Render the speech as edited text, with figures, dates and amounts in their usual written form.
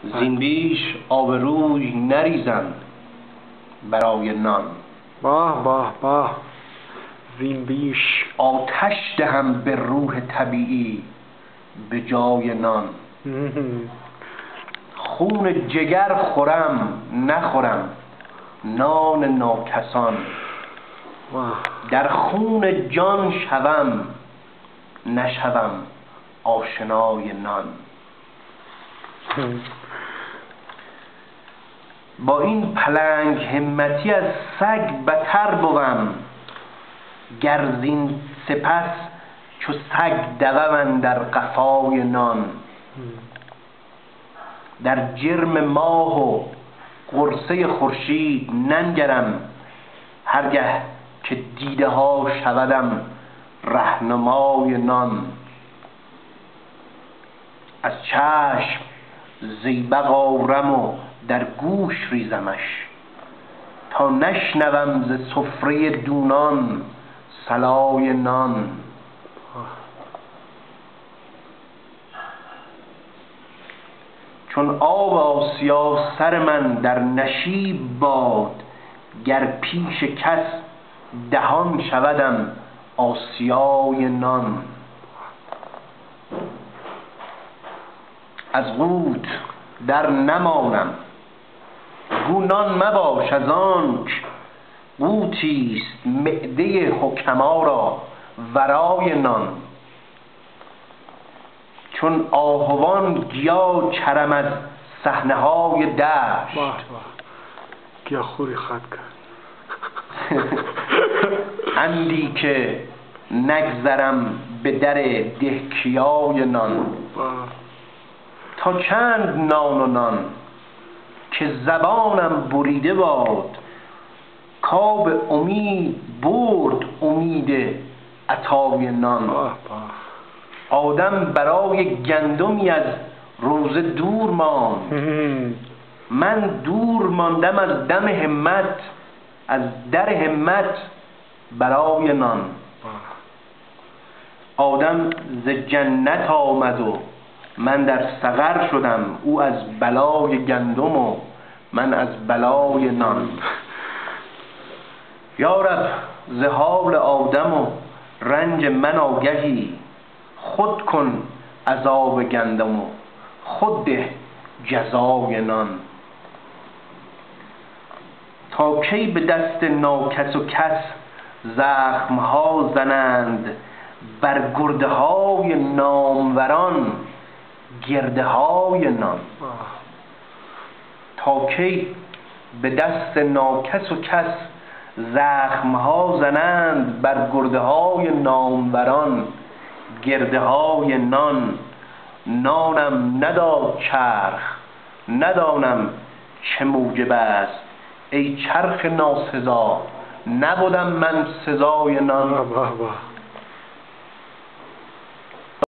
زین بیش آبروی نریزم برای نان. باه باه باه. زین بیش آتش دهم به روح طبیعی به جای نان. خون جگر خورم نخورم نان ناکسان. در خون جان شوم نشوم آشنای نان. با این پلنگ همتی از سگ بتر بوم. گر زین سپس چو سگ دوم اندر قفای نان. در جرم ماه و قرصه خورشید ننگرم. هرگه که دیده ها شودم رهنمای نان. از چشم زیبق آرم و در گوش ریزمش تا نشنوم ز سفره دونان صلای نان. چون آب آسیا سر من در نشیب باد. گر پیش کس دهان شودم آسیای نان. از قوت در نمانم گو نان مباش از آنک قوتیست معده حکما را ورای نان. چون آهوان گیا چرم از صحنه های دشت. گیاخوری خط کرد. اندی که نگذرم به در دهکیای نان. تا چند نان و نان که زبانم بریده باد. کآب امید برد امید عطای نان. آدم برای گندمی از روزه دور ماند. من دور ماندم از دم همت از در همت برای نان. آدم ز جنت آمد و من در سقر شدم. او از بلای گندم و من از بلای نان. یا رب ز حال آدم و رنج من آگهی. خود کن عذاب گندم و خود ده جزای نان. تا کی به دست ناکس و کس زخمها زنند بر گرده های ناموران گرده های نان. تا کی به دست ناکس و کس زخمها زنند بر گرده های ناموران گرده های نان. نانم نداد چرخ ندانم چه موجب است. ای چرخ ناسزا نبودم من سزای نان.